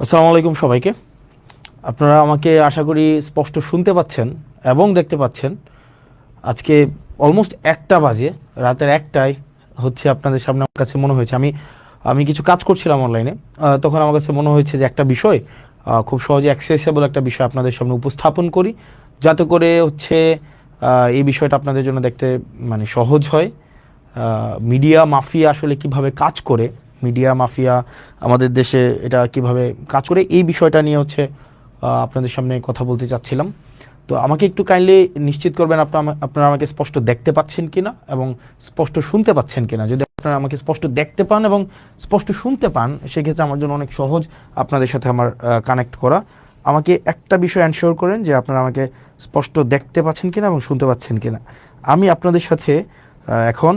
আসসালামু আলাইকুম সবাইকে। আপনারা আমাকে আশা করি স্পষ্ট শুনতে পাচ্ছেন এবং দেখতে পাচ্ছেন। আজকে অলমোস্ট 1টা বাজে, রাতের 1টায় হচ্ছে আপনাদের সামনে আমার কাছে মনে হয়েছে আমি আমি কিছু কাজ করছিলাম অনলাইনে। তখন আমার কাছে মনে হয়েছে যে একটা বিষয় খুব সহজে অ্যাক্সেসেবল একটা বিষয় আপনাদের সামনে উপস্থাপন করি, যাতে করে হচ্ছে এই বিষয়টা আপনাদের জন্য দেখতে মানে সহজ হয়। মিডিয়া মাফিয়া আসলে কিভাবে কাজ করে, মিডিয়া মাফিয়া আমাদের দেশে এটা কিভাবে কাজ করে, এই বিষয়টা নিয়ে হচ্ছে আপনাদের সামনে কথা বলতে চাচ্ছিলাম। তো আমাকে একটু কাইন্ডলি নিশ্চিত করবেন আপনারা আমাকে স্পষ্ট দেখতে পাচ্ছেন কিনা এবং স্পষ্ট শুনতে পাচ্ছেন কিনা। যদি আপনারা আমাকে স্পষ্ট দেখতে পান এবং স্পষ্ট শুনতে পান, সেক্ষেত্রে আমার জন্য অনেক সহজ আপনাদের সাথে আমার কানেক্ট করা। আমাকে একটা বিষয় এনশিওর করেন যে আপনারা আমাকে স্পষ্ট দেখতে পাচ্ছেন কিনা এবং শুনতে পাচ্ছেন কিনা। আমি আপনাদের সাথে এখন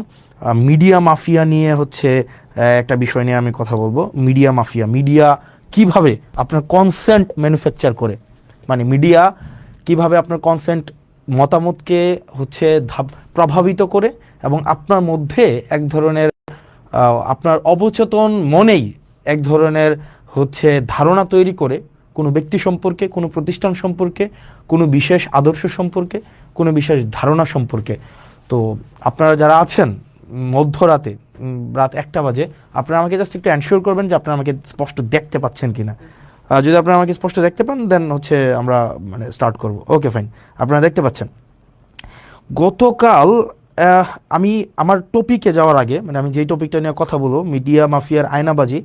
মিডিয়া মাফিয়া নিয়ে হচ্ছে একটা বিষয় নিয়ে আমি কথা বলবো। মিডিয়া মাফিয়া, মিডিয়া কিভাবে আপনার কনসেন্ট ম্যানুফ্যাকচার করে, মানে মিডিয়া কিভাবে আপনার কনসেন্ট মতামতকে হচ্ছে প্রভাবিত করে এবং আপনার মধ্যে এক ধরনের আপনার অবচেতন মনেই এক ধরনের হচ্ছে ধারণা তৈরি করে কোনো ব্যক্তি সম্পর্কে, কোনো প্রতিষ্ঠান সম্পর্কে, কোনো বিশেষ আদর্শ সম্পর্কে, কোনো বিশেষ ধারণা সম্পর্কে। তো আপনারা যারা আছেন মধ্যরাতে, রাত 1টা বাজে, আপনারা আমাকে জাস্ট একটু এনশিওর করবেন যে আপনারা আমাকে স্পষ্ট দেখতে পাচ্ছেন কিনা। যদি আপনারা আমাকে স্পষ্ট দেখতে পান দেন হচ্ছে আমরা মানে স্টার্ট করব। ওকে ফাইন, আপনারা দেখতে পাচ্ছেন। গতকাল আহ, আমি আমার টপিকে যাওয়ার আগে, মানে আমি যেই টপিকটা নিয়ে কথা বলবো, মিডিয়া মাফিয়ার আয়নাবাজি,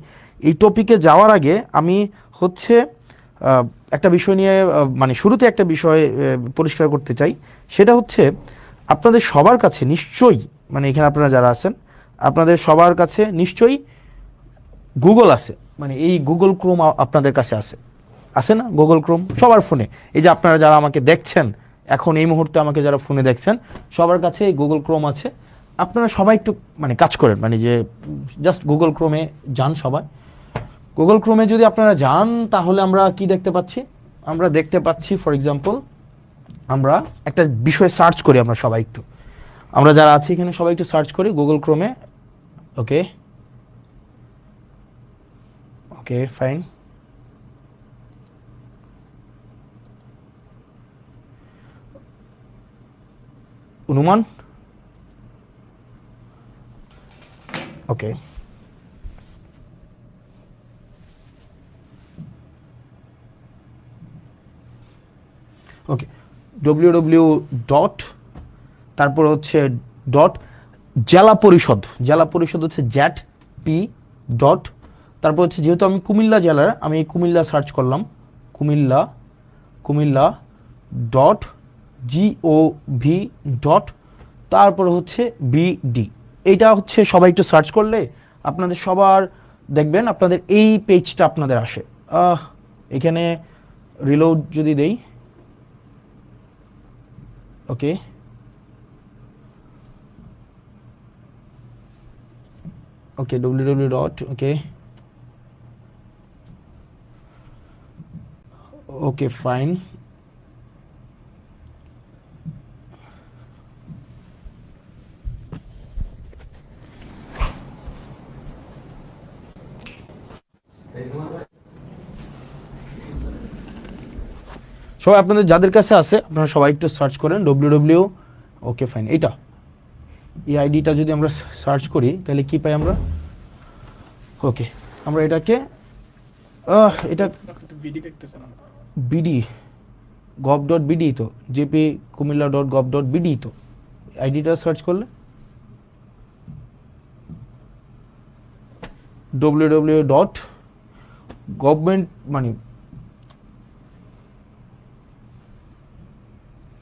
এই টপিকে যাওয়ার আগে আমি হচ্ছে আহ, একটা বিষয় নিয়ে মানে শুরুতে একটা বিষয় পরিষ্কার করতে চাই। সেটা হচ্ছে আপনাদের সবার কাছে নিশ্চয়ই, মানে এখানে আপনারা যারা আছেন আপনাদের সবার কাছে নিশ্চয়ই গুগল আছে। মানে এই গুগল ক্রোম আপনাদের কাছে আছে, আছে না? গুগল ক্রোম সবার ফোনে। এই যে আপনারা যারা আমাকে দেখছেন এখন এই মুহূর্তে, আমাকে যারা ফোনে দেখছেন, সবার কাছে এই গুগল ক্রোম আছে। আপনারা সবাই একটু মানে কাজ করেন, মানে যে জাস্ট গুগল ক্রোমে যান সবাই। গুগল ক্রোমে যদি আপনারা যান তাহলে আমরা কি দেখতে পাচ্ছি? আমরা দেখতে পাচ্ছি ফর এক্সাম্পল, আমরা একটা বিষয় সার্চ করি। আমরা সবাই একটু, আমরা যারা আছি এখানে সবাই একটু সার্চ করি গুগল ক্রোমে। ওকে, ওকে ফাইন। অনুমান, ওকে, ওকে, ডব্লিউ ডট, তারপর হচ্ছে ডট জেলা পরিষদ, জেলা পরিষদ হচ্ছে জ্যাট পি ডট, তারপর হচ্ছে যেহেতু আমি কুমিল্লা জেলার, আমি এই কুমিল্লা সার্চ করলাম, Comilla, Comilla dot Jio V dot, তারপর হচ্ছে বিডি। এইটা হচ্ছে সবাই একটু সার্চ করলে আপনাদের সবার দেখবেন আপনাদের এই পেজটা আপনাদের আসে। এখানে রিলোড যদি দেই, ওকে, ওকে, ডব্লিউ ডট, ওকে, ওকে ফাইন। সবাই আপনাদের যাদের কাছে আছে আপনারা সবাই একটু সার্চ করেন ডব্লিউ, ওকে ফাইন। এটা এই আইডিটা যদি আমরা সার্চ করি তাহলে কি পাই আমরা? ওকে, আমরা এটাকে এটা বিডি গভ ডট বিডি, তো JP Comilla dot gov dot BD, তো আইডিটা সার্চ করলে ডট গভর্নমেন্ট, মানে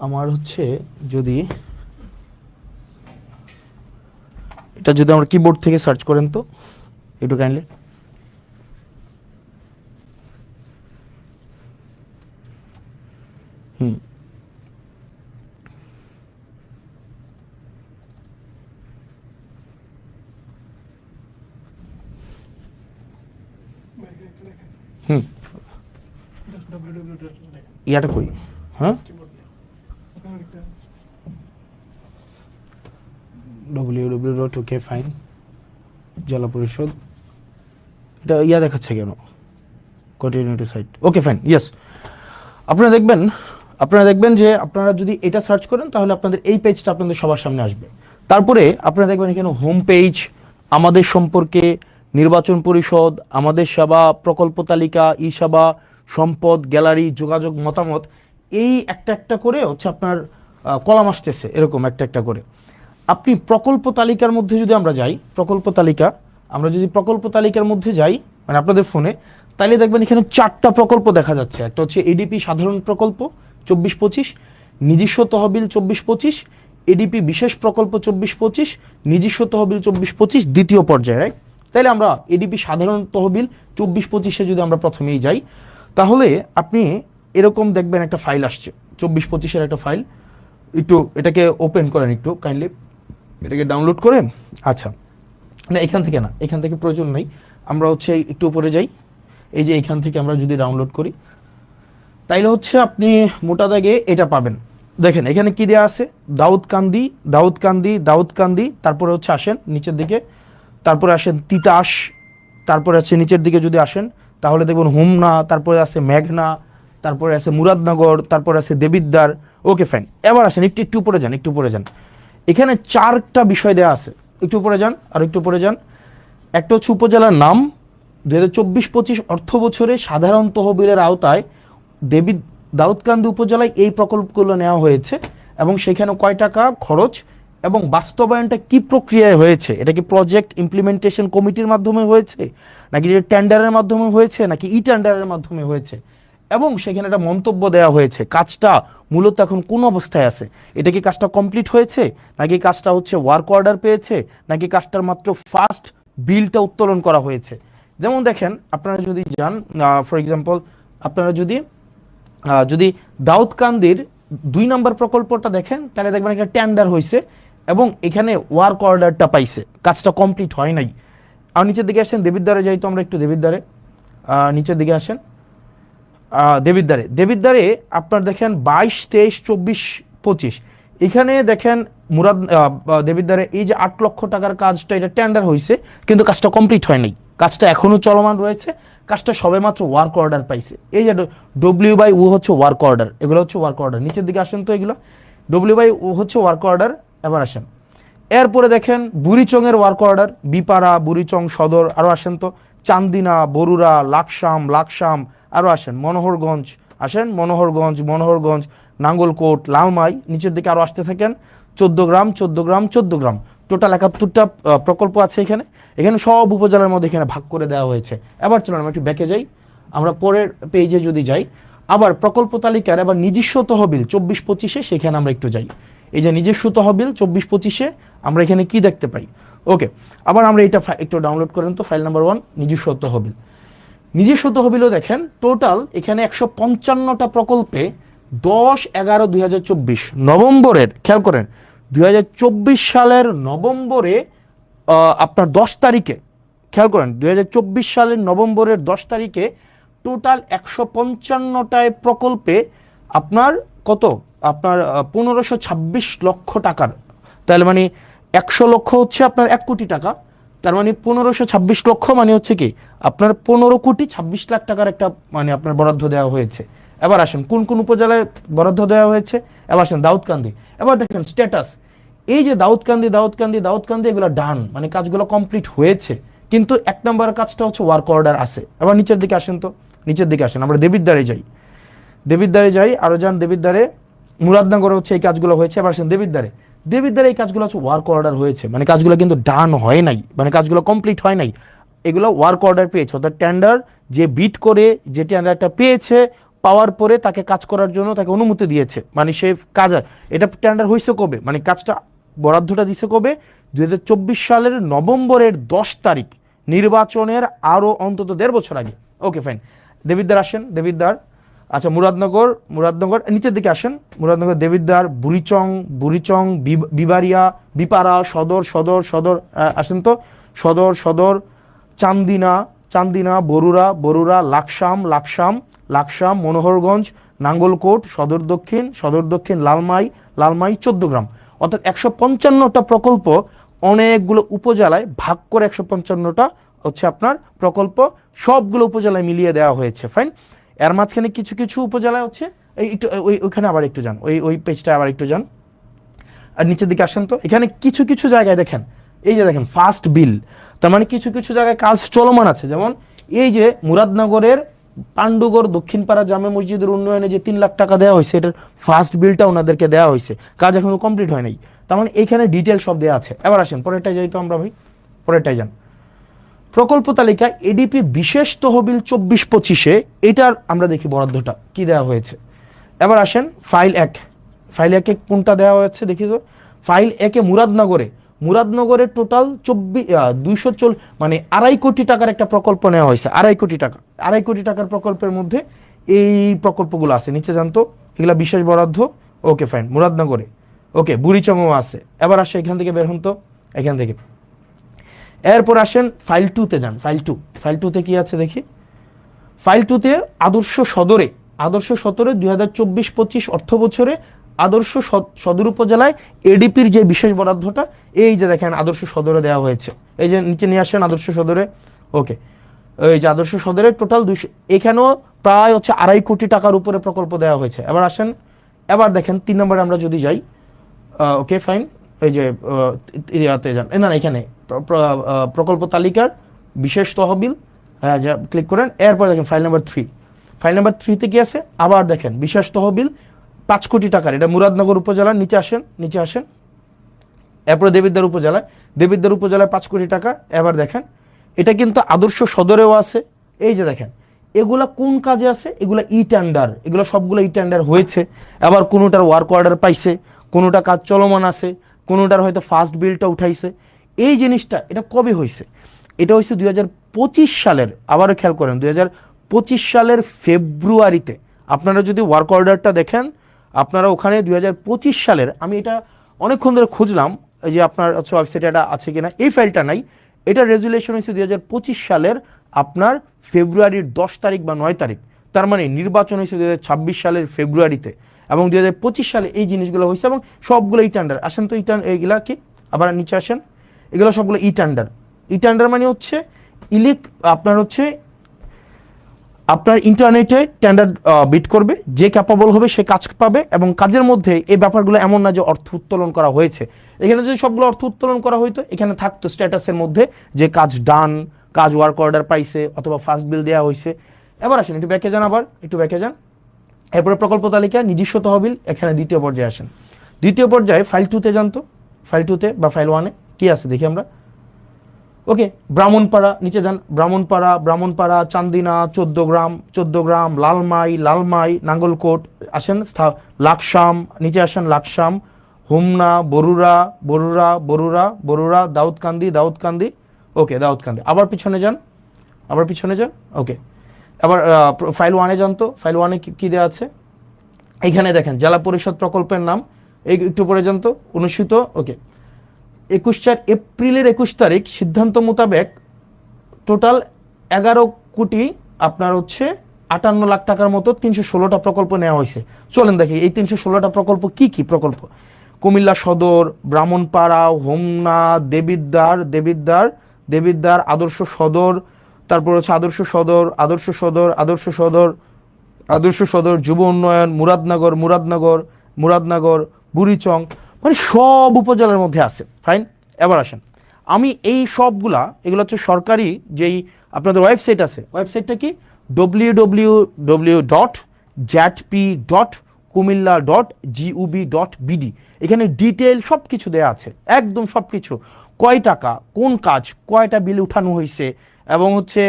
আমার হচ্ছে যদি এটা যদি আমরা কিবোর্ড থেকে সার্চ করেন তো একটু কাইন্ডলি। হুম, হুম, ইয়াটা কই? হ্যাঁ, ডব্লিউ ডট, ওকে ফাইন, জেলা পরিষদ। এটা ইয়া দেখাচ্ছে কেন? Continuity site, okay fine, yes. আপনারা দেখবেন যে আপনারা যদি এটা সার্চ করেন তাহলে আপনাদের এই পেজটা আপনাদের সবার সামনে আসবে। তারপরে আপনারা দেখবেন এখানে হোম পেজ, আমাদের সম্পর্কে, নির্বাচন পরিষদ, আমাদের সেবা, প্রকল্প তালিকা, ই সেবা, সম্পদ, গ্যালারি, যোগাযোগ, মতামত, এই একটা একটা করে হচ্ছে আপনার কলাম আসতেছে এরকম একটা একটা করে। আপনি প্রকল্প তালিকার মধ্যে যদি আমরা যাই, আমরা যদি প্রকল্প তালিকার মধ্যে যাই মানে আপনাদের ফোনে, তাহলে দেখবেন এখানে 4টা প্রকল্প দেখা যাচ্ছে। একটা হচ্ছে এডিপি সাধারণ প্রকল্প 24-25, নিজস্ব তহবিল 24-25, এডিপি বিশেষ প্রকল্প 24-25, নিজস্ব তহবিল 24-25 দ্বিতীয় পর্যায়ে, রাইট? তাহলে আমরা এডিপি সাধারণ তহবিল 24-25-এ যদি আমরা প্রথমেই যাই, তাহলে আপনি এরকম দেখবেন একটা ফাইল আসছে 24-25-এর একটা ফাইল। একটু এটাকে ওপেন করেন, একটু কাইন্ডলি এটাকে ডাউনলোড করে। আচ্ছা, না এখান থেকে প্রয়োজন নেই, আমরা হচ্ছে একটু উপরে যাই। এই যে এখান থেকে আমরা যদি ডাউনলোড করি তাইলে হচ্ছে আপনি মোটা দাগে এটা পাবেন। দেখেন এখানে কি দেওয়া আছে, দাউদকান্দি, তারপরে হচ্ছে আসেন নিচের দিকে, তারপরে আসেন তিতাস, তারপরে আছে নিচের দিকে যদি আসেন তাহলে দেখবেন হোমনা, তারপরে আছে মেঘনা, তারপরে আছে মুরাদনগর, তারপরে আছে দেবিদ্বার। ওকে ফাইন, এবার আসেন একটু উপরে যান। এখানে 4টা বিষয় দেওয়া আছে, একটু উপরে যান, আর একটু উপরে যান। একটা হচ্ছে উপজেলার নাম, 2024-25 অর্থ বছরে সাধারণ তহবিলের আওতায় দাউদকান্দি উপজেলায় এই প্রকল্পগুলো নেওয়া হয়েছে এবং সেখানে কয় টাকা খরচ এবং বাস্তবায়নটা কি প্রক্রিয়ায় হয়েছে, এটা কি প্রজেক্ট ইমপ্লিমেন্টেশন কমিটির মাধ্যমে হয়েছে, নাকি টেন্ডারের মাধ্যমে হয়েছে, নাকি ই টেন্ডারের মাধ্যমে হয়েছে, এবং সেখানে একটা মন্তব্য দেওয়া হয়েছে কাজটা মূলত এখন কোন অবস্থায় আছে, এটা কি কাজটা কমপ্লিট হয়েছে, নাকি কাজটা হচ্ছে ওয়ার্ক অর্ডার পেয়েছে, নাকি কাজটার মাত্র ফার্স্ট বিলটা উত্তোলন করা হয়েছে। যেমন দেখেন আপনারা যদি যান, ফর এক্সাম্পল আপনারা যদি দাউদকান্দির 2 নম্বর প্রকল্পটা দেখেন তাহলে দেখবেন একটা টেন্ডার হয়েছে এবং এখানে ওয়ার্ক অর্ডারটা পাইছে, কাজটা কমপ্লিট হয় নাই। আর নিচের দিকে আসেন, দেবিদ্বারে যাই তো আমরা একটু, দেবিদ্বারে নিচের দিকে আসেন, দেবিদ্বারে আপনার দেখেন 22, 23, 24, 25 এখানে দেখেন দেবিদ্বারে এই যে 8 লক্ষ টাকার কাজটা, এটা টেন্ডার হয়েছে কিন্তু কাজটা কমপ্লিট হয় নাই, কাজটা এখনো চলমান রয়েছে, কাজটা সবে মাত্র ওয়ার্ক অর্ডার পাইছে। এই যে W/U হচ্ছে ওয়ার্ক অর্ডার, এগুলো হচ্ছে ওয়ার্ক অর্ডার। নিচের দিকে আসেন তো, এগুলো W/U হচ্ছে ওয়ার্ক অর্ডার। এবার আসেন এরপরে দেখেন বুড়িচংয়ের ওয়ার্ক অর্ডার, বিপাড়া, বুড়িচং সদর, আরও আসেন তো চান্দিনা, বরুড়া, লাকসাম, আরও আসেন মনোহরগঞ্জ, নাঙ্গলকোট, লালমাই, নিচের দিকে আরও আসতে থাকেন 14 গ্রাম। টোটাল 71টা প্রকল্প আছে এখানে সব উপজেলার মধ্যে এখানে ভাগ করে দেওয়া হয়েছে। এবার চলুন আমরা একটু ব্যাকে যাই, আমরা পরের পেজে যদি যাই, আবার প্রকল্প তালিকার এবার নিজস্ব তহবিল 24-25-এ সেখানে আমরা একটু যাই। এই যে নিজস্ব তহবিল 24-25-এ আমরা এখানে কি দেখতে পাই। ওকে, আবার আমরা এটা একটু ডাউনলোড করেন তো, ফাইল নাম্বার 1 নিজস্ব তহবিলও দেখেন টোটাল এখানে 155টা প্রকল্পে 10/11/2024 নভেম্বরের, খেয়াল করেন 2024 সালের নভেম্বরে আপনার 10 তারিখে, খেয়াল করেন 2024 সালের নভেম্বরের 10 তারিখে টোটাল 155টায় প্রকল্পে আপনার কত, আপনার 1526 লক্ষ টাকার, তাহলে মানে 100 লক্ষ হচ্ছে আপনার 1 কোটি টাকা, তার মানে 1526 লক্ষ মানে হচ্ছে কি আপনার 15,26,00,000 টাকার একটা মানে আপনার বরাদ্দ দেওয়া হয়েছে। এবার আসেন কোন কোন উপজেলায় বরাদ্দ দেওয়া হয়েছে, এবার আসেন দাউদকান্দি। এবার দেখেন স্ট্যাটাস, এই যে দাউদকান্দি এগুলো ডান, মানে কাজগুলো কমপ্লিট হয়েছে, কিন্তু 1 নম্বর কাজটা হচ্ছে ওয়ার্ক অর্ডার আছে। এবার নিচের দিকে আসেন তো, আমরা দেবিদ্বারে যাই, আরো যান দেবিদ্বারে, মুরাদনগরে হচ্ছে এই কাজগুলো হয়েছে। এবার আসেন দেবিদ্বারে এই কাজগুলো হচ্ছে ওয়ার্ক অর্ডার হয়েছে, মানে কাজগুলো কিন্তু ডান হয় নাই, মানে কাজগুলো কমপ্লিট হয় নাই, এগুলো ওয়ার্ক অর্ডার পেয়েছে, অর্থাৎ টেন্ডার যে বিড করে যে টেন্ডারটা পেয়েছে, পাওয়ার পরে তাকে কাজ করার জন্য তাকে অনুমতি দিয়েছে, মানে সে কাজ, এটা টেন্ডার হয়েছে কবে, মানে কাজটা বরাদ্দটা দিছে কবে, 2024 সালের নভেম্বরের 10 তারিখ, নির্বাচনের আরো অন্তত 1.5 বছর আগে। ওকে ফাইন, দেবিদ্বার আসেন, আচ্ছা মুরাদনগর নিচের দিকে আসেন, মুরাদনগর, দেবিদ্বার, বুড়িচং, বিবারিয়া, বিপাড়া, সদর আসেন তো, সদর, চান্দিনা, বরুড়া, লাকসাম, মনোহরগঞ্জ, নাঙ্গলকোট, সদর দক্ষিণ, লালমাই 14 গ্রাম। অর্থাৎ 155টা প্রকল্প অনেকগুলো উপজেলায় ভাগ করে 155টা হচ্ছে আপনার প্রকল্প সবগুলো উপজেলায় মিলিয়ে দেওয়া হয়েছে, ফাইন। এর মাঝখানে কিছু কিছু উপজেলায় হচ্ছে এই একটু ওইখানে আবার একটু যান, ওই পেজটা আবার একটু যান, আর নিচের দিকে আসেন তো। এখানে কিছু কিছু জায়গায় দেখেন, এই যে দেখেন ফার্স্ট বিল, তার মানে কিছু কিছু জায়গায় কাজ চলমান আছে। যেমন এই যে মুরাদনগরের পাণ্ডুগড় দক্ষিণপাড়া জামে মসজিদের উন্নয়নে যে 3 লাখ টাকা দেওয়া হয়েছে, এটার ফার্স্ট বিলটা ওনাদেরকে দেওয়া হয়েছে, কাজ এখনো কমপ্লিট হয় নাই। তার মানে এখানে ডিটেল সব দেওয়া আছে। এবার আসেন পরেরটাই যাই তো আমরা ভাই, পরেরটাই যান। প্রকল্প তালিকা এডিপি বিশেষ তহবিল 24-25-এ এটার আমরা দেখি বরাদ্দটা কি দেওয়া হয়েছে। এবার আসেন ফাইল 1, ফাইল 1-এ কোনটা দেওয়া হয়েছে দেখি তো। ফাইল 1-এ মুরাদনগরে টোটাল 240 মানে 2.5 কোটি টাকার একটা প্রকল্প নেওয়া হয়েছে, 2.5 কোটি টাকা। 2.5 কোটি টাকার প্রকল্পের মধ্যে এই প্রকল্পগুলো আছে, নিচে জানতো এগুলা বিশেষ বরাদ্দ। Okay fine, মুরাদনগরে। ওকে, বুড়িচংও আছে। এবার আসে এখান থেকে বের হন তো, এখান থেকে। এরপর আসেন ফাইল 2-তে যান। ফাইল 2-তে কি আছে দেখি। ফাইল 2-তে আদর্শ সদরে 2024-25 অর্থ বছরে আদর্শ সদর উপজেলায় এডিপির যে বিশেষ বরাদ্দটা, এই যে দেখেন আদর্শ সদরে দেওয়া হয়েছে। এই যে নিচে নিয়ে আসেন আদর্শ সদরে। ওকে, এই যে আদর্শ সদরে টোটাল 200, এখানেও প্রায় হচ্ছে 2.5 কোটি টাকার উপরে প্রকল্প দেওয়া হয়েছে। এবার আসেন, এবার দেখেন 3 নম্বরে আমরা যদি যাই। ওকে ফাইন, এই যে ইয়াতে যান, না এখানে প্রকল্প তালিকার বিশেষ তহবিল, হ্যাঁ যা ক্লিক করেন। এরপর দেখেন ফাইল নাম্বার 3, ফাইল নাম্বার 3-তে কি আছে, আবার দেখেন বিশেষ তহবিল 5 কোটি টাকার, এটা মুরাদনগর উপজেলার। নিচে আসেন। এরপরে দেবিদ্বার উপজেলায় 5 কোটি টাকা। এবার দেখেন এটা কিন্তু আদর্শ সদরেও আছে। এই যে দেখেন এগুলা কোন কাজে আছে, এগুলা ই টেন্ডার, এগুলো সবগুলো ই টেন্ডার হয়েছে। আবার কোনোটার ওয়ার্ক অর্ডার পাইছে, কোনোটা কাজ চলমান আছে, কোনোটার হয়তো ফার্স্ট বিলটা উঠাইছে। এই জিনিসটা এটা কবে হয়েছে, এটা হয়েছে 2025 সালের, আবারও খেয়াল করেন 2025 সালের ফেব্রুয়ারিতে। আপনারা যদি ওয়ার্ক অর্ডারটা দেখেন, আপনারা ওখানে 2025 সালের, আমি এটা অনেকক্ষণ ধরে খুঁজলাম এই যে আপনার হচ্ছে ওয়েবসাইটে এটা আছে কিনা, এই ফাইলটা নাই। এটা রেজুলেশন হয়েছে 2025 সালের আপনার ফেব্রুয়ারির 10 তারিখ বা 9 তারিখ। তার মানে নির্বাচন হয়েছে 2026 সালের ফেব্রুয়ারিতে, এবং 2025 সালে এই জিনিসগুলো হয়েছে, এবং সবগুলো ই টেন্ডার। আসেন তো এইগুলা কি, আবার নিচে আসেন। এগুলো সবগুলো ই টেন্ডার মানে হচ্ছে আপনার হচ্ছে আপনার ইন্টারনেটে টেন্ডার বিড করবে, যে ক্যাপাবল হবে সে কাজ পাবে। এবং কাজের মধ্যে এই ব্যাপারগুলো এমন না যে অর্থ উত্তোলন করা হয়েছে। এখানে যদি সবগুলো অর্থ উত্তোলন করা হইতো, এখানে থাকতো স্ট্যাটাসের মধ্যে যে কাজ ডান, কাজ ওয়ার্ক অর্ডার পাইছে, অথবা ফার্স্ট বিল দেওয়া হয়েছে। এবার আসেন একটু ব্যাকে যান, এরপরে প্রকল্প তালিকা নিজস্ব তহবিল, এখানে দ্বিতীয় পর্যায়ে আসেন। দ্বিতীয় পর্যায়ে ফাইল 2-তে যান তো, ফাইল 2-তে বা ফাইল 1-এ কি আছে দেখি আমরা। ওকে, ব্রাহ্মণপাড়া, নিচে যান। ব্রাহ্মণপাড়া, চান্দিনা, 14 গ্রাম, লালমাই, নাঙ্গলকোট। আসেন লাকসাম, নিচে আসেন লাকসাম, হুমনা, বরুড়া, দাউদকান্দি। ওকে, দাউদকান্দি। আবার পিছনে যান। ওকে, আবার ফাইল 1-এ যান তো। ফাইল 1-এ কি দেওয়া আছে, এইখানে দেখেন জেলা পরিষদ প্রকল্পের নাম। এই একটু পরে যান তো, অনুষ্ঠিত। ওকে, এপ্রিলের 21 তারিখ সিদ্ধান্ত মোতাবেক টোটাল 11 কোটি আপনার হচ্ছে 58 লাখ টাকার মতো 316টা প্রকল্প নেওয়া হয়েছে। চলেন দেখি এই 316টা প্রকল্প কি কি প্রকল্প। কুমিল্লা সদর, ব্রাহ্মণপাড়া, হোমনা, দেবিদ্বার, আদর্শ সদর, তারপর হচ্ছে আদর্শ সদর, যুব উন্নয়ন, মুরাদনগর, বুড়িচং, মানে সব উপজেলার মধ্যে আছে, ফাইন। এবার আসেন, আমি এই সবগুলা, এগুলো হচ্ছে সরকারি যেই আপনাদের ওয়েবসাইট আছে, ওয়েবসাইটটা কি www.jatp.kumilla.gov.bd। এখানে ডিটেল সব কিছু দেওয়া আছে, একদম সব কিছু, কয় টাকা, কোন কাজ, কয়টা বিল উঠানো হয়েছে, এবং হচ্ছে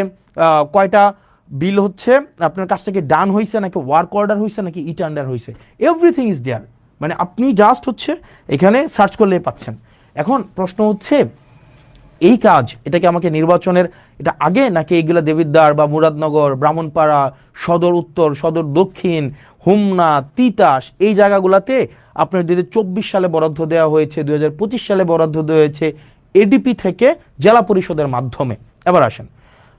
কয়টা বিল হচ্ছে আপনার কাছ থেকে ডান হয়েছে, নাকি ওয়ার্ক অর্ডার হয়েছে, নাকি ই টেন্ডার হয়েছে, এভরিথিং ইজ দেয়ার। মানে আপনি জাস্ট হচ্ছে এখানে সার্চ করলেই পাচ্ছেন। এখন প্রশ্ন হচ্ছে এই কাজ, এটাকে আমাকে নির্বাচনের এটা আগে, নাকি এইগুলা দেবিদ্বার বা মুরাদনগর, ব্রাহ্মণপাড়া, সদর উত্তর, সদর দক্ষিণ, হোমনা, তিতাস, এই জায়গাগুলোতে আপনার 2024 সালে বরাদ্দ দেওয়া হয়েছে, 2025 সালে বরাদ্দ দেওয়া হয়েছে এডিপি থেকে জেলা পরিষদের মাধ্যমে। এবার আসেন,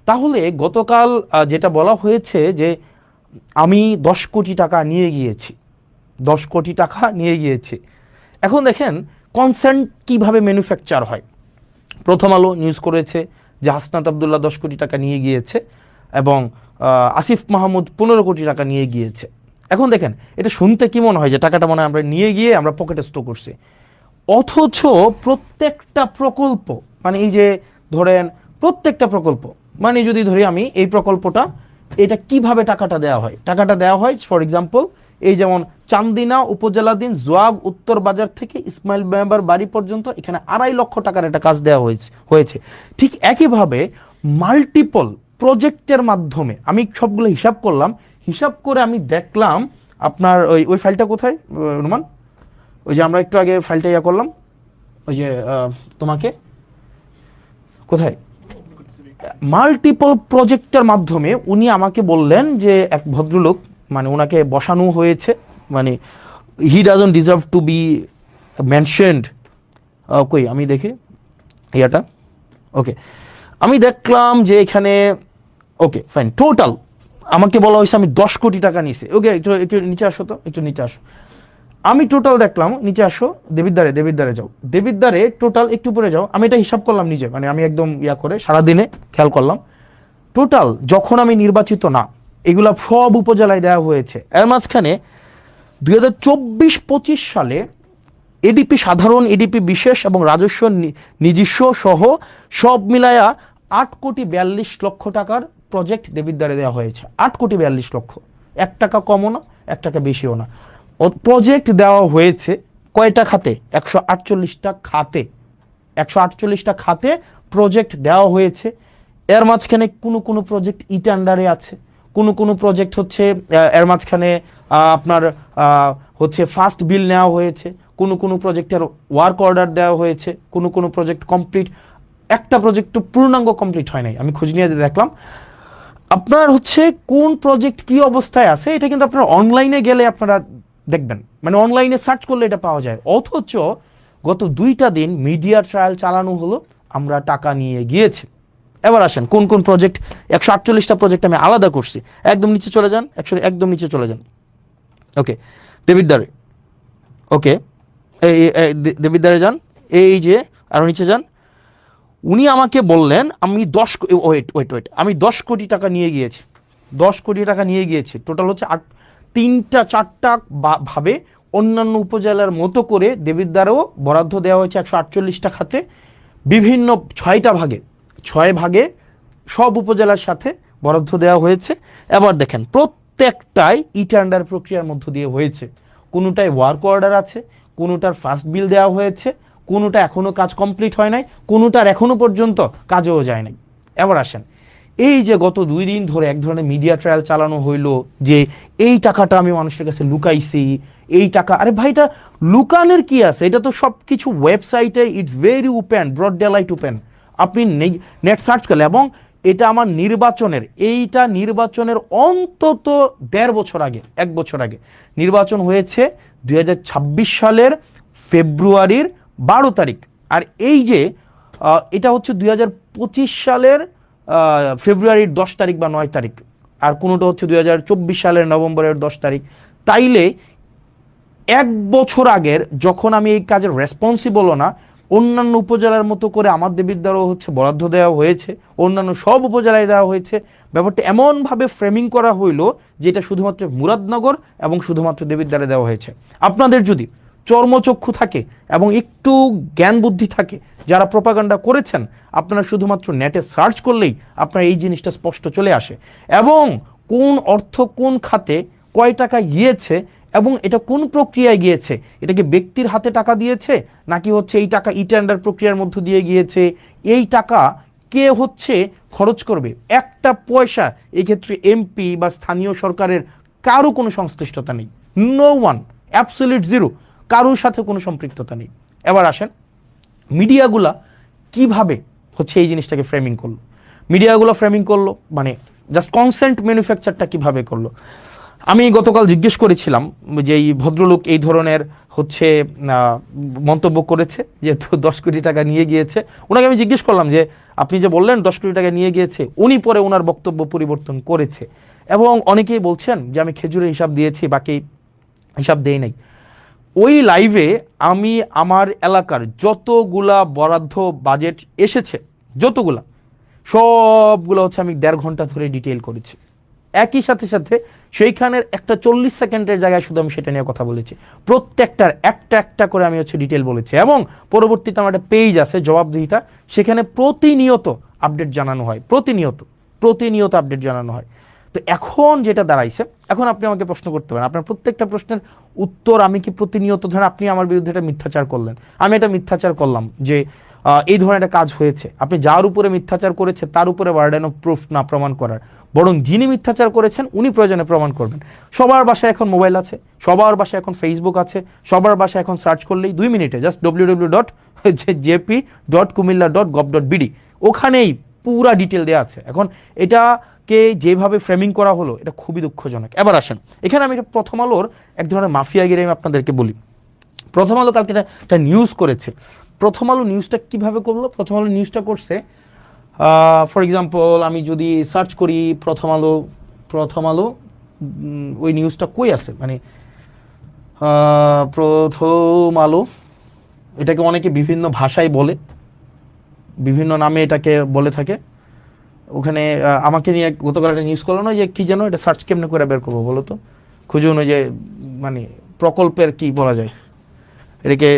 তাহলে গতকাল যেটা বলা হয়েছে যে আমি 10 কোটি টাকা নিয়ে গিয়েছি। এখন দেখেন কনসেন্ট কিভাবে ম্যানুফ্যাকচার হয়। প্রথম আলো নিউজ করেছে যে হাসনাত আবদুল্লাহ 10 কোটি টাকা নিয়ে গিয়েছে এবং আসিফ মাহমুদ 15 কোটি টাকা নিয়ে গিয়েছে। এখন দেখেন এটা শুনতে কি মনে হয় যে টাকাটা মনে হয় আমরা নিয়ে গিয়ে আমরা পকেটে স্টোর করছি, অথচ প্রত্যেকটা প্রকল্প মানে এই যে ধরেন প্রত্যেকটা প্রকল্প মানে যদি ধরি আমি এই প্রকল্পটা এটা কিভাবে টাকাটা দেওয়া হয় ফর এক্সাম্পল এই যেমন চান্দিনা উপজেলাধীন জোয়াগ উত্তর বাজার থেকে ইসমাইল মেম্বার বাড়ি পর্যন্ত এখানে 2.5 লক্ষ টাকার একটা কাজ দেওয়া হয়েছে। ঠিক একইভাবে মাল্টিপল প্রজেক্টের মাধ্যমে আমি সবগুলো হিসাব করলাম, হিসাব করে আমি দেখলাম আপনার ওই ফাইলটা কোথায় রুমান, ওই যে আমরা একটু আগে ফাইলটা ইয়া করলাম ওই যে তোমাকে কোথায় মাল্টিপল প্রজেক্টের মাধ্যমে উনি আমাকে বললেন যে এক ভদ্রলোক মানে ওনাকে বসানো হয়েছে, মানে he doesn't deserve two B mentioned. কই আমি দেখি ইয়াটা, ওকে আমি দেখলাম যে এখানে ওকে ফাইন টোটাল আমাকে বলা হয়েছে আমি 10 কোটি টাকা নিয়েছি। ওকে একটু নিচে আসো তো, একটু নিচে আসো, আমি টোটাল দেখলাম, নিচে আসো, দেবিদ্বারে যাও, দেবিদ্বারে টোটাল একটু পরে যাও, আমি এটা হিসাব করলাম নিজে, মানে আমি একদম ইয়া করে সারাদিনে খেয়াল করলাম টোটাল যখন আমি নির্বাচিত না এগুলা সব উপজেলায় দেওয়া হয়েছে। এর মাঝখানে 2024-25 সালে এডিপি সাধারণ, এডিপি বিশেষ এবং রাজস্ব নিজস্ব সহ সব মিলায়া 8 কোটি 42 লক্ষ টাকার প্রজেক্ট দেবিদ্বারে দেওয়া হয়েছে। 8 কোটি 42 লক্ষ, 1 টাকা কমও না 1 টাকা বেশিও না। প্রজেক্ট দেওয়া হয়েছে কয়টা খাতে? 148টা খাতে, 148টা খাতে প্রজেক্ট দেওয়া হয়েছে। এর মাঝখানে কোনো প্রজেক্ট ইটেন্ডারে আছে, কোনো প্রজেক্ট হচ্ছে এর মাঝখানে আপনার হচ্ছে ফার্স্ট বিল নেওয়া হয়েছে, কোনো প্রজেক্টের ওয়ার্ক অর্ডার দেওয়া হয়েছে, কোনো প্রজেক্ট কমপ্লিট, একটা প্রজেক্ট তো পূর্ণাঙ্গ কমপ্লিট হয় নাই। আমি খোঁজ নিয়ে দেখলাম আপনার হচ্ছে কোন প্রজেক্ট কি অবস্থায় আছে এটা কিন্তু আপনার অনলাইনে গেলে আপনারা দেখবেন, মানে অনলাইনে সার্চ করলে এটা পাওয়া যায়। অথচ গত 2টা দিন মিডিয়া ট্রায়াল চালানো হলো, আমরা টাকা নিয়ে গিয়েছি। এবার আসেন কোন প্রজেক্ট, 148টা প্রজেক্ট আমি আলাদা করছি। একদম নিচে চলে যান, একদম নিচে চলে যান, ওকে দেবিদ্বারে, ওকে দেবিদ্বারে যান, এই যে আরো নিচে যান। উনি আমাকে বললেন আমি 10 কোটি টাকা নিয়ে গিয়েছি, 10 কোটি টাকা নিয়ে গিয়েছি। টোটাল হচ্ছে 3-4টা ভাবে অন্যান্য উপজেলার মতো করে দেবিদ্বারেও বরাদ্দ দেওয়া হয়েছে 148টা খাতে, বিভিন্ন 6 ভাগে সব উপজেলার সাথে বরাদ্দ দেওয়া হয়েছে। এবার দেখেন প্রত্যেকটাই ইটেন্ডার প্রক্রিয়ার মধ্য দিয়ে হয়েছে, কোনোটায় ওয়ার্ক অর্ডার আছে, কোনোটার ফার্স্ট বিল দেওয়া হয়েছে, কোনোটা এখনো কাজ কমপ্লিট হয় নাই, কোনোটার এখনো পর্যন্ত কাজেও যায় নাই। এবার আসেন এই যে গত 2 দিন ধরে এক ধরনের মিডিয়া ট্রায়াল চালানো হইলো যে এই টাকাটা আমি মানুষের কাছে লুকাইছি, এই টাকা, আরে ভাই এটা লুকানোর কি আছে? এটা তো সব কিছু ওয়েবসাইটে it's very open, broad daylight open, আপনি নেট সার্চ করলে। এবং এটা আমার নির্বাচনের অন্তত 1.5 বছর আগে, 1 বছর আগে নির্বাচন হয়েছে 2026 সালের ফেব্রুয়ারির 12 তারিখ। আর এই যে এটা হচ্ছে 2025 সালের ফেব্রুয়ারির 10 তারিখ বা 9 তারিখ, আর কোনোটা হচ্ছে 2024 সালের নভেম্বরের 10 তারিখ। তাইলে 1 বছর আগের যখন আমি এই কাজের রেসপন্সিবলও না, অন্যান্য উপজেলার মতো করে আমার দেবিদ্বারও হচ্ছে বরাদ্দ দেওয়া হয়েছে, অন্যান্য সব উপজেলায় দেওয়া হয়েছে। ব্যাপারটা এমনভাবে ফ্রেমিং করা হইলো যে এটা শুধুমাত্র মুরাদনগর এবং শুধুমাত্র দেবিদ্বারে দেওয়া হয়েছে। আপনাদের যদি চর্মচক্ষু থাকে এবং একটু জ্ঞান বুদ্ধি থাকে, যারা প্রপাগান্ডা করেছেন, আপনারা শুধুমাত্র নেটে সার্চ করলেই আপনার এই জিনিসটা স্পষ্ট চলে আসে, এবং কোন অর্থ কোন খাতে কয় টাকা গিয়েছে এবং এটা কোন প্রক্রিয়ায় গিয়েছে, এটা কি ব্যক্তির হাতে টাকা দিয়েছে নাকি হচ্ছে এই টাকা ইটেন্ডার প্রক্রিয়ার মধ্য দিয়ে গিয়েছে, এই টাকা কে হচ্ছে খরচ করবে, একটা পয়সা এই ক্ষেত্রে এমপি বা স্থানীয় সরকারের কারো কোনো সংশ্লিষ্টতা নেই, নো ওয়ান, অ্যাবসলিউট জিরো, কারোর সাথে কোনো সম্পৃক্ততা নেই। এবার আসেন মিডিয়াগুলা কিভাবে হচ্ছে এই জিনিসটাকে ফ্রেমিং করলো, মানে জাস্ট কনসেন্ট ম্যানুফ্যাকচারটা কিভাবে করলো। আমি গতকাল জিজ্ঞেস করেছিলাম যে এই ভদ্রলোক এই ধরনের হচ্ছে মন্তব্য করেছে, যেহেতু 10 কোটি টাকা নিয়ে গিয়েছে, ওনাকে আমি জিজ্ঞেস করলাম যে আপনি যে বললেন 10 কোটি টাকা নিয়ে গিয়েছে, উনি পরে ওনার বক্তব্য পরিবর্তন করেছে, এবং অনেকেই বলছেন যে আমি খেজুরের হিসাব দিয়েছি, বাকি হিসাব দেই নাই। ওই লাইভে আমি আমার এলাকার যতগুলা বরাদ্দ বাজেট এসেছে, যতগুলা সবগুলো হচ্ছে আমি 1.5 ঘন্টা ধরে ডিটেইল করেছি। একই সাথে সাথে সেইখানের একটা 40 সেকেন্ডের জায়গায় শুধু আমি সেটা নিয়ে কথা বলেছি, প্রত্যেকটার একটা একটা করে আমি হচ্ছে ডিটেল বলেছি। এবং পরবর্তীতে আমার একটা পেজ আছে জবাবদিহিতা, সেখানে প্রতিনিয়ত আপডেট জানানো হয়, প্রতিনিয়ত আপডেট জানানো হয়। তো এখন যেটা দাঁড়াইছে, এখন আপনি আমাকে প্রশ্ন করতে পারেন, আপনার প্রত্যেকটা প্রশ্নের উত্তর আমি কি প্রতিনিয়ত, ধরেন আপনি আমার বিরুদ্ধে একটা মিথ্যাচার করলেন, আমি এটা মিথ্যাচার করলাম যে এই ধরনের একটা কাজ হয়েছে, আপনি যার উপরে মিথ্যাচার করেছে তার উপরে বার্ডেন অফ প্রুফ না প্রমাণ করার, বরং যিনি মিথ্যাচার করেছেন উনি প্রয়োজনে প্রমাণ করবেন। সবার বাসায় এখন মোবাইল আছে, সবার বাসায় এখন ফেসবুক আছে, সবার বাসায় এখন সার্চ করলেই 2 মিনিটে জাস্ট www.jp.kumilla.gov.bd, ওখানেই পুরা ডিটেল দেওয়া আছে। এখন এটাকে যেভাবে ফ্রেমিং করা হলো এটা খুবই দুঃখজনক। এবার আসেন, এখানে আমি প্রথম আলোর এক ধরনের মাফিয়াগিরি আমি আপনাদেরকে বলি। প্রথম আলো কালকে একটা নিউজ করেছে। প্রথম আলো নিউজটা কিভাবে করলো? প্রথম আলো নিউজটা করছে, ফর এক্সাম্পল আমি যদি সার্চ করি প্রথম আলো ওই নিউজটা কই আছে, মানে প্রথম আলো, এটাকে অনেকে বিভিন্ন ভাষায় বলে, বিভিন্ন নামে এটাকে বলে থাকে। ওখানে আমাকে নিয়ে গতকাল একটা নিউজ করলো না, যে কি যেন, এটা সার্চ কেমনে করে বের করবো বলো তো, খুঁজুন, ওই যে মানে প্রকল্পের কি বলা যায় এটাকে,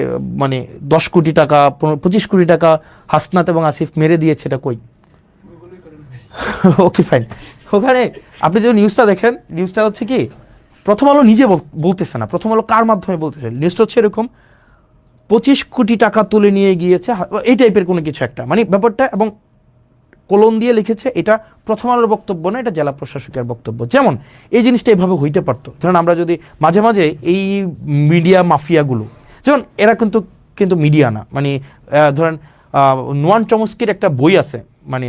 মানে 10 কোটি টাকা 25 কোটি টাকা হাসনাত এবং আসিফ মেরে দিয়েছে, এটা কই? Okay fine. ওখানে আপনি যে নিউজটা দেখেন, নিউজটা হচ্ছে কি, প্রথম আলো নিজে বলতেছে না, প্রথম আলো কার মাধ্যমে বলতেছে, নিউজটা হচ্ছে এরকম, 25 কোটি টাকা তুলে নিয়ে গিয়েছে, এই টাইপের কোনো কিছু একটা, মানে ব্যাপারটা, এবং কলম দিয়ে লিখেছে এটা প্রথম আলোর বক্তব্য না, এটা জেলা প্রশাসকের বক্তব্য। যেমন এই জিনিসটা এভাবে হইতে পারতো, ধরেন আমরা যদি মাঝে মাঝে এই মিডিয়া মাফিয়াগুলো, যেমন এরা কিন্তু মিডিয়া না, মানে ধরেন নোয়ান চমস্কির একটা বই আছে, মানে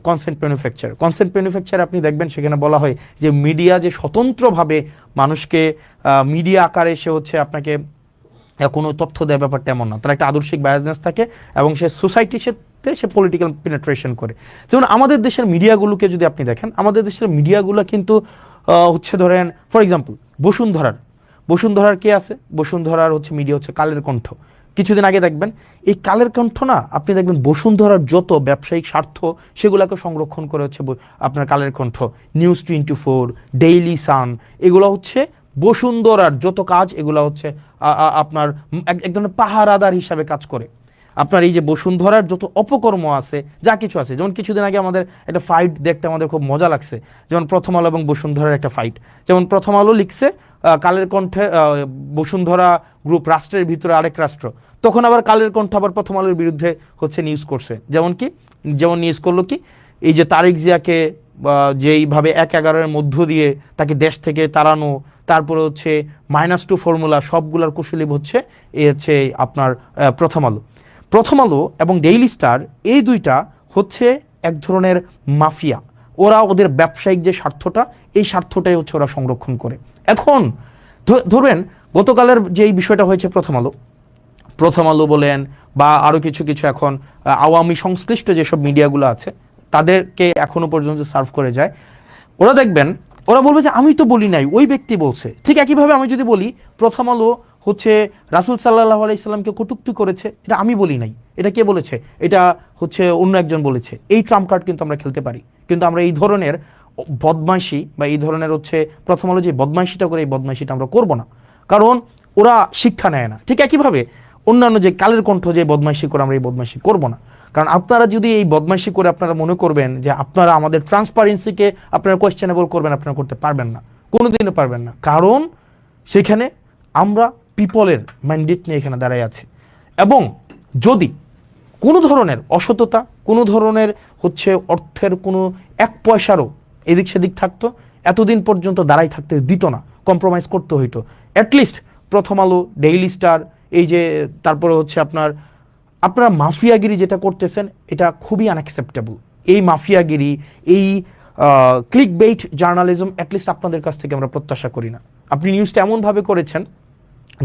কনসেন্ট ম্যানুফ্যাকচার, আপনি দেখবেন সেখানে বলা হয় যে মিডিয়া যে স্বতন্ত্রভাবে মানুষকে মিডিয়া আকারে সে হচ্ছে আপনাকে কোনো তথ্য দেয়, ব্যাপারটা এমন না, তার একটা আদর্শিক বায়াসনেস থাকে এবং সে সোসাইটির সাথে সে পলিটিক্যাল পেনিট্রেশন করে। যেমন আমাদের দেশের মিডিয়াগুলোকে যদি আপনি দেখেন, আমাদের দেশের মিডিয়াগুলো কিন্তু হচ্ছে ধরেন ফর এক্সাম্পল বসুন্ধরার কে আছে, বসুন্ধরার হচ্ছে মিডিয়া হচ্ছে কালের কণ্ঠ। কিছুদিন আগে দেখবেন এই কালের কণ্ঠ না, আপনি দেখবেন বসুন্ধরার যত ব্যবসায়িক স্বার্থ সেগুলোকে সংরক্ষণ করে হচ্ছে আপনার Kaler Kantho, news 24, Daily Sun, এগুলো হচ্ছে বসুন্ধরার যত কাজ, এগুলো হচ্ছে আপনার এক ধরনের পাহারাদার হিসাবে কাজ করে। আপনার এই যে বসুন্ধরার যত অপকর্ম আছে, যা কিছু আছে, যেমন কিছুদিন আগে আমাদের একটা ফাইট দেখতে আমাদের খুব মজা লাগছে, যেমন প্রথম আলো এবং বসুন্ধরার একটা ফাইট। যেমন প্রথম আলো লিখছে কালের কণ্ঠে বসুন্ধরা গ্রুপ রাষ্ট্রের ভিতরে আরেক রাষ্ট্র, তখন আবার কালের কণ্ঠ আবার প্রথম আলোর বিরুদ্ধে হচ্ছে নিউজ করছে। যেমন নিউজ করলো কি, এই যে তারেক জিয়াকে যেইভাবে 1/11 মধ্য দিয়ে তাকে দেশ থেকে তাড়ানো, তারপরে হচ্ছে -2 ফর্মুলা, সবগুলার কুশলী হচ্ছে এই হচ্ছে আপনার প্রথম আলো এবং ডেইলি স্টার, এই দুইটা হচ্ছে এক ধরনের মাফিয়া। ওরা ওদের ব্যবসায়িক যে স্বার্থটা, এই স্বার্থটাই হচ্ছে ওরা সংরক্ষণ করে। এখন ধরবেন গতকালের যে এই বিষয়টা হয়েছে, প্রথম আলো বলেন বা আরও কিছু এখন আওয়ামী সংশ্লিষ্ট যেসব মিডিয়াগুলো আছে তাদেরকে এখনো পর্যন্ত সার্ভ করে যায়, ওরা দেখবেন ওরা বলবে যে আমি তো বলি নাই, ওই ব্যক্তি বলছে। ঠিক একইভাবে আমি যদি বলি প্রথম আলো হচ্ছে রাসূল সাল্লাল্লাহু আলাইহি সাল্লামকে কটূক্তি করেছে, এটা আমি বলি নাই, এটা কে বলেছে, এটা হচ্ছে অন্য একজন বলেছে, এই ট্রাম্প কার্ড কিন্তু আমরা খেলতে পারি। কিন্তু আমরা এই ধরনের বদমাইশি বা এই ধরনের হচ্ছে প্রথম আলো যে বদমাইশিটা করে, এই বদমাইশিটা আমরা করবো না, কারণ ওরা শিক্ষা নেয় না। ঠিক একইভাবে অন্যান্য যে কালের কণ্ঠ যে বদমাইশি করে, আমরা এই বদমাইশি করবো না। কারণ আপনারা যদি এই বদমাইশি করে আপনারা মনে করবেন যে আপনারা আমাদের ট্রান্সপারেন্সিকে আপনারা কোয়েশ্চেনেবল করবেন, আপনারা করতে পারবেন না, কোনোদিনও পারবেন না। কারণ সেখানে আমরা পিপলের ম্যান্ডেট নিয়ে এখানে দাঁড়াই আছি, এবং যদি কোনো ধরনের অসততা, কোনো ধরনের হচ্ছে অর্থের কোনো 1 পয়সারও এদিক সেদিক থাকতো, এতদিন পর্যন্ত দাঁড়াই থাকতে দিত না, কম্প্রোমাইজ করতে হইতো। অ্যাটলিস্ট প্রথম আলো, ডেইলি স্টার, এই যে তারপরে হচ্ছে আপনারা মাফিয়াগিরি যেটা করতেছেন, এটা খুবই আনঅ্যাকসেপ্টেবল। এই মাফিয়াগিরি, এই ক্লিক বেইট জার্নালিজম অ্যাটলিস্ট আপনাদের কাছ থেকে আমরা প্রত্যাশা করি না। আপনি নিউজটা এমনভাবে করেছেন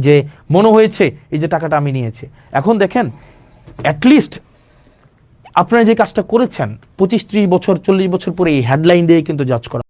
যে মনে হয়েছে এই যে টাকাটা আমি নিয়েছি। এখন দেখেন, অ্যাটলিস্ট আপনারা যে কাজটা করেছেন 25-30 বছর 40 বছর পরে এই হেডলাইন দিয়ে কিন্তু জাজ করা